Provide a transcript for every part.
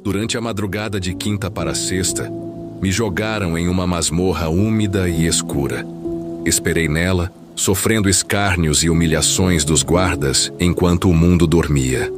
Durante a madrugada de quinta para sexta, me jogaram em uma masmorra úmida e escura. Esperei nela, sofrendo escárnios e humilhações dos guardas enquanto o mundo dormia.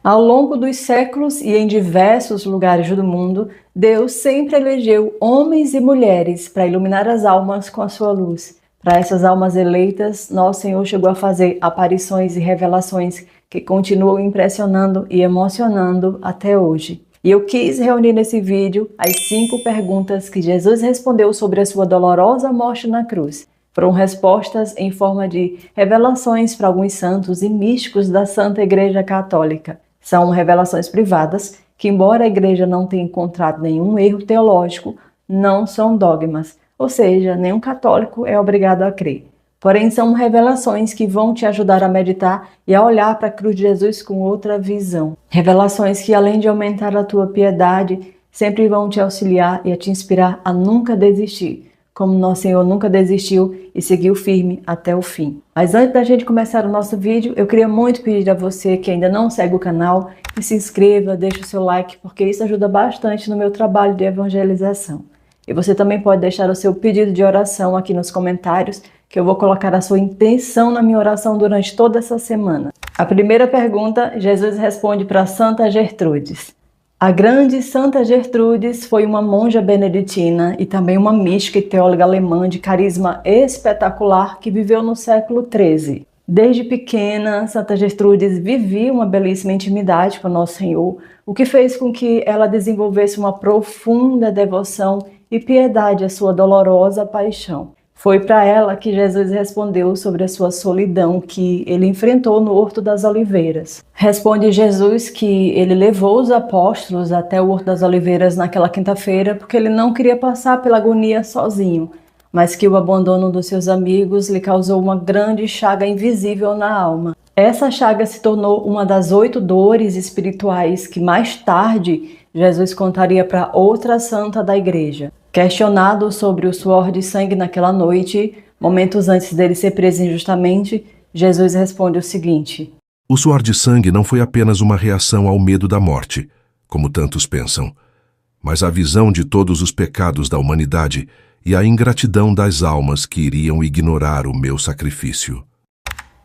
Ao longo dos séculos e em diversos lugares do mundo, Deus sempre elegeu homens e mulheres para iluminar as almas com a sua luz. Para essas almas eleitas, nosso Senhor chegou a fazer aparições e revelações que continuam impressionando e emocionando até hoje. E eu quis reunir nesse vídeo as 5 perguntas que Jesus respondeu sobre a sua dolorosa morte na cruz. Foram respostas em forma de revelações para alguns santos e místicos da Santa Igreja Católica. São revelações privadas que, embora a Igreja não tenha encontrado nenhum erro teológico, não são dogmas, ou seja, nenhum católico é obrigado a crer. Porém, são revelações que vão te ajudar a meditar e a olhar para a cruz de Jesus com outra visão. Revelações que, além de aumentar a tua piedade, sempre vão te auxiliar e a te inspirar a nunca desistir, como nosso Senhor nunca desistiu e seguiu firme até o fim. Mas antes da gente começar o nosso vídeo, eu queria muito pedir a você que ainda não segue o canal, que se inscreva, deixe o seu like, porque isso ajuda bastante no meu trabalho de evangelização. E você também pode deixar o seu pedido de oração aqui nos comentários, que eu vou colocar a sua intenção na minha oração durante toda essa semana. A primeira pergunta, Jesus responde para Santa Gertrudes. A grande Santa Gertrudes foi uma monja beneditina e também uma mística e teóloga alemã de carisma espetacular que viveu no século XIII. Desde pequena, Santa Gertrudes vivia uma belíssima intimidade com Nosso Senhor, o que fez com que ela desenvolvesse uma profunda devoção e piedade à sua dolorosa paixão. Foi para ela que Jesus respondeu sobre a sua solidão que ele enfrentou no Horto das Oliveiras. Responde Jesus que ele levou os apóstolos até o Horto das Oliveiras naquela quinta-feira porque ele não queria passar pela agonia sozinho, mas que o abandono dos seus amigos lhe causou uma grande chaga invisível na alma. Essa chaga se tornou uma das 8 dores espirituais que mais tarde Jesus contaria para outra santa da igreja. Questionado sobre o suor de sangue naquela noite, momentos antes dele ser preso injustamente, Jesus responde o seguinte: O suor de sangue não foi apenas uma reação ao medo da morte, como tantos pensam, mas a visão de todos os pecados da humanidade e a ingratidão das almas que iriam ignorar o meu sacrifício.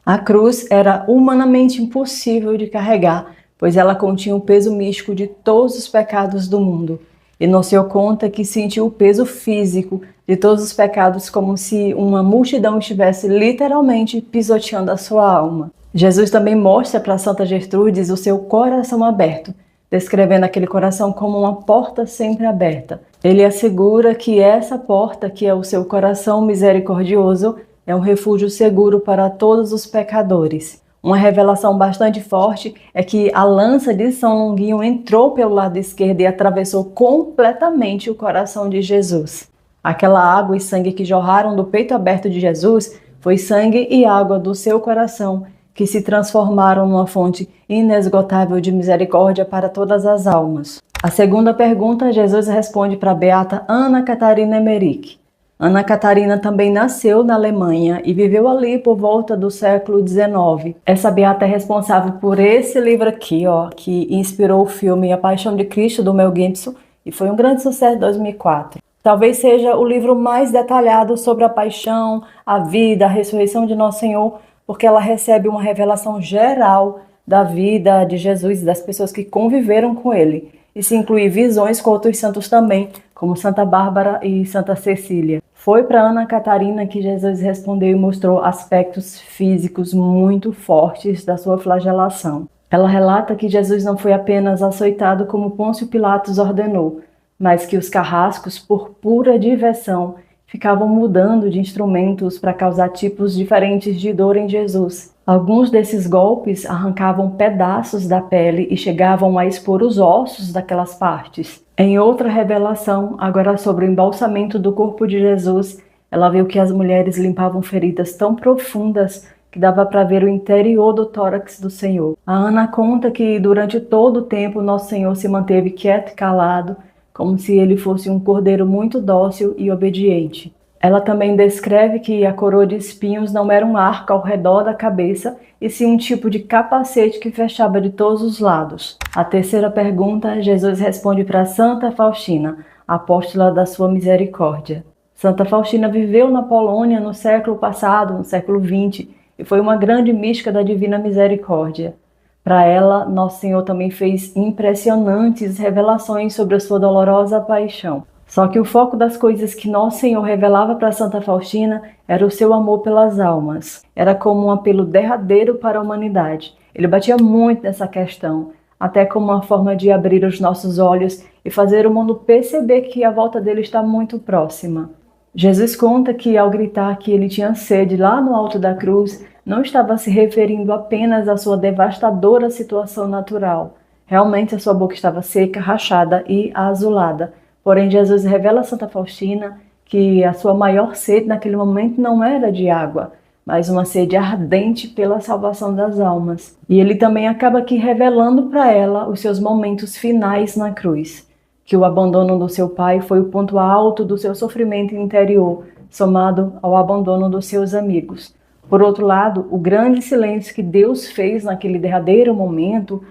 A cruz era humanamente impossível de carregar, pois ela continha o peso místico de todos os pecados do mundo. E não se deu conta que sentiu o peso físico de todos os pecados como se uma multidão estivesse literalmente pisoteando a sua alma. Jesus também mostra para Santa Gertrudes o seu coração aberto, descrevendo aquele coração como uma porta sempre aberta. Ele assegura que essa porta, que é o seu coração misericordioso, é um refúgio seguro para todos os pecadores. Uma revelação bastante forte é que a lança de São Longuinho entrou pelo lado esquerdo e atravessou completamente o coração de Jesus. Aquela água e sangue que jorraram do peito aberto de Jesus foi sangue e água do seu coração, que se transformaram numa fonte inesgotável de misericórdia para todas as almas. A segunda pergunta, Jesus responde para a beata Ana Catarina Emmerich. Ana Catarina também nasceu na Alemanha e viveu ali por volta do século XIX. Essa beata é responsável por esse livro aqui, que inspirou o filme A Paixão de Cristo, do Mel Gibson, e foi um grande sucesso em 2004. Talvez seja o livro mais detalhado sobre a paixão, a vida, a ressurreição de Nosso Senhor, porque ela recebe uma revelação geral da vida de Jesus e das pessoas que conviveram com ele. Isso inclui visões com outros santos também, como Santa Bárbara e Santa Cecília. Foi para Ana Catarina que Jesus respondeu e mostrou aspectos físicos muito fortes da sua flagelação. Ela relata que Jesus não foi apenas açoitado como Pôncio Pilatos ordenou, mas que os carrascos, por pura diversão, ficavam mudando de instrumentos para causar tipos diferentes de dor em Jesus. Alguns desses golpes arrancavam pedaços da pele e chegavam a expor os ossos daquelas partes. Em outra revelação, agora sobre o embalsamento do corpo de Jesus, ela viu que as mulheres limpavam feridas tão profundas que dava para ver o interior do tórax do Senhor. A Ana conta que durante todo o tempo Nosso Senhor se manteve quieto e calado, como se ele fosse um cordeiro muito dócil e obediente. Ela também descreve que a coroa de espinhos não era um arco ao redor da cabeça, e sim um tipo de capacete que fechava de todos os lados. A terceira pergunta, Jesus responde para Santa Faustina, apóstola da sua misericórdia. Santa Faustina viveu na Polônia no século passado, no século XX, e foi uma grande mística da Divina Misericórdia. Para ela, Nosso Senhor também fez impressionantes revelações sobre a sua dolorosa paixão. Só que o foco das coisas que Nosso Senhor revelava para Santa Faustina era o seu amor pelas almas. Era como um apelo derradeiro para a humanidade. Ele batia muito nessa questão, até como uma forma de abrir os nossos olhos e fazer o mundo perceber que a volta dele está muito próxima. Jesus conta que ao gritar que ele tinha sede lá no alto da cruz, não estava se referindo apenas à sua devastadora situação natural. Realmente a sua boca estava seca, rachada e azulada. Porém, Jesus revela a Santa Faustina que a sua maior sede naquele momento não era de água, mas uma sede ardente pela salvação das almas. E ele também acaba aqui revelando para ela os seus momentos finais na cruz, que o abandono do seu pai foi o ponto alto do seu sofrimento interior, somado ao abandono dos seus amigos. Por outro lado, o grande silêncio que Deus fez naquele derradeiro momento,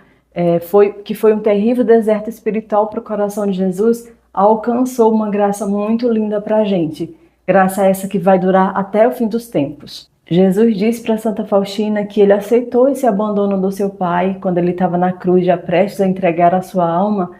que foi um terrível deserto espiritual para o coração de Jesus, alcançou uma graça muito linda para a gente, graça essa que vai durar até o fim dos tempos. Jesus disse para Santa Faustina que ele aceitou esse abandono do seu pai quando ele estava na cruz, já prestes a entregar a sua alma,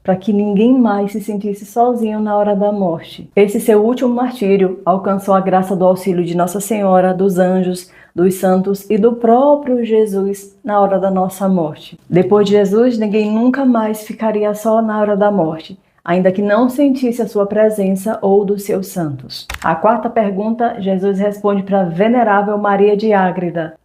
para que ninguém mais se sentisse sozinho na hora da morte. Esse seu último martírio alcançou a graça do auxílio de Nossa Senhora, dos anjos, dos santos e do próprio Jesus na hora da nossa morte. Depois de Jesus, ninguém nunca mais ficaria só na hora da morte, ainda que não sentisse a sua presença ou dos seus santos. A quarta pergunta, Jesus responde para a venerável Maria de Ágreda.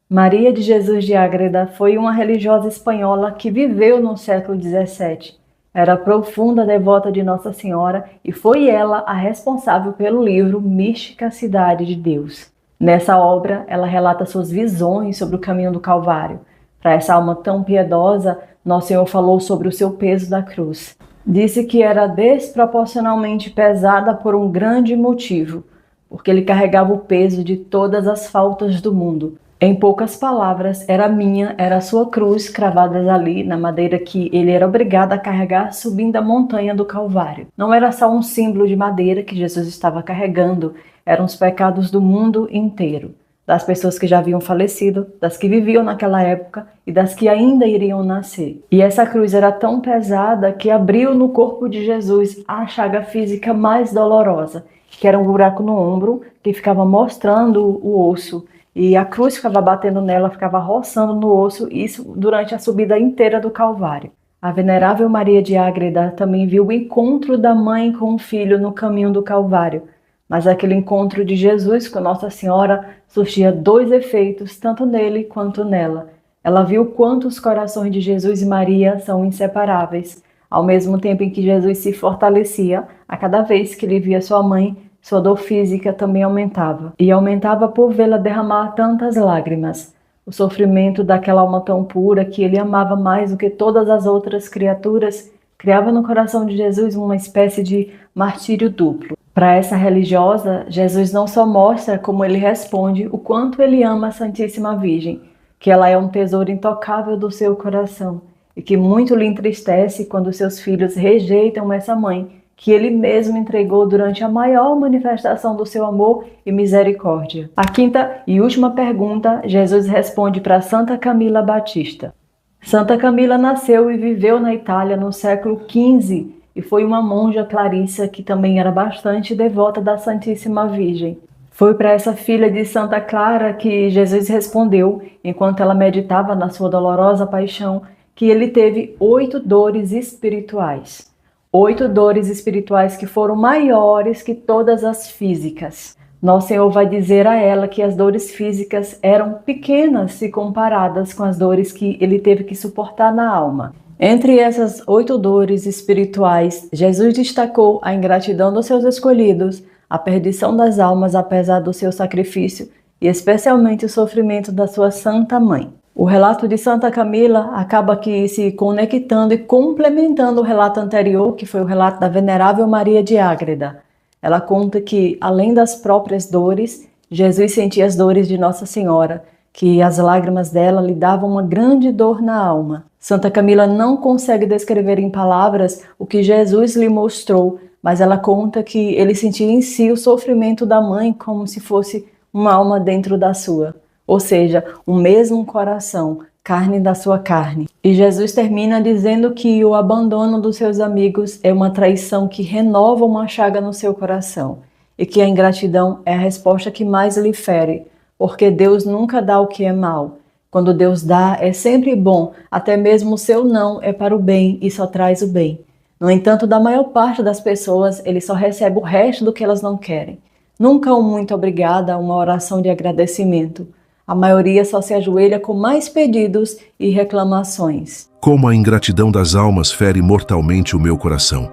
Maria de Jesus de Ágreda foi uma religiosa espanhola que viveu no século XVII. Era profunda devota de Nossa Senhora e foi ela a responsável pelo livro Mística Cidade de Deus. Nessa obra, ela relata suas visões sobre o caminho do Calvário. Para essa alma tão piedosa, Nosso Senhor falou sobre o seu peso da cruz. Disse que era desproporcionalmente pesada por um grande motivo, porque ele carregava o peso de todas as faltas do mundo. Em poucas palavras, era a sua cruz cravadas ali na madeira que ele era obrigado a carregar subindo a montanha do Calvário. Não era só um símbolo de madeira que Jesus estava carregando, eram os pecados do mundo inteiro, das pessoas que já haviam falecido, das que viviam naquela época e das que ainda iriam nascer. E essa cruz era tão pesada que abriu no corpo de Jesus a chaga física mais dolorosa, que era um buraco no ombro que ficava mostrando o osso. E a cruz ficava batendo nela, ficava roçando no osso, isso durante a subida inteira do Calvário. A venerável Maria de Ágreda também viu o encontro da mãe com o filho no caminho do Calvário. Mas aquele encontro de Jesus com Nossa Senhora surtia dois efeitos, tanto nele quanto nela. Ela viu quanto os corações de Jesus e Maria são inseparáveis, ao mesmo tempo em que Jesus se fortalecia a cada vez que ele via sua mãe. Sua dor física também aumentava, e aumentava por vê-la derramar tantas lágrimas. O sofrimento daquela alma tão pura que ele amava mais do que todas as outras criaturas, criava no coração de Jesus uma espécie de martírio duplo. Para essa religiosa, Jesus não só mostra como ele responde o quanto ele ama a Santíssima Virgem, que ela é um tesouro intocável do seu coração, e que muito lhe entristece quando seus filhos rejeitam essa mãe, que ele mesmo entregou durante a maior manifestação do seu amor e misericórdia. A quinta e última pergunta, Jesus responde para Santa Camila Batista. Santa Camila nasceu e viveu na Itália no século XV e foi uma monja clarissa que também era bastante devota da Santíssima Virgem. Foi para essa filha de Santa Clara que Jesus respondeu, enquanto ela meditava na sua dolorosa paixão, que ele teve 8 dores espirituais. 8 dores espirituais que foram maiores que todas as físicas. Nosso Senhor vai dizer a ela que as dores físicas eram pequenas se comparadas com as dores que ele teve que suportar na alma. Entre essas 8 dores espirituais, Jesus destacou a ingratidão dos seus escolhidos, a perdição das almas apesar do seu sacrifício e especialmente o sofrimento da sua Santa Mãe. O relato de Santa Camila acaba aqui se conectando e complementando o relato anterior, que foi o relato da venerável Maria de Ágreda. Ela conta que, além das próprias dores, Jesus sentia as dores de Nossa Senhora, que as lágrimas dela lhe davam uma grande dor na alma. Santa Camila não consegue descrever em palavras o que Jesus lhe mostrou, mas ela conta que ele sentia em si o sofrimento da mãe como se fosse uma alma dentro da sua, ou seja, o mesmo coração, carne da sua carne. E Jesus termina dizendo que o abandono dos seus amigos é uma traição que renova uma chaga no seu coração, e que a ingratidão é a resposta que mais lhe fere, porque Deus nunca dá o que é mal. Quando Deus dá, é sempre bom, até mesmo o seu não é para o bem e só traz o bem. No entanto, da maior parte das pessoas, ele só recebe o resto do que elas não querem. Nunca um muito obrigada, uma oração de agradecimento. A maioria só se ajoelha com mais pedidos e reclamações. Como a ingratidão das almas fere mortalmente o meu coração.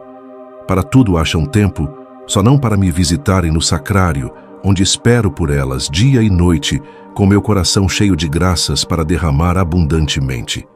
Para tudo acha um tempo, só não para me visitarem no sacrário, onde espero por elas dia e noite, com meu coração cheio de graças para derramar abundantemente.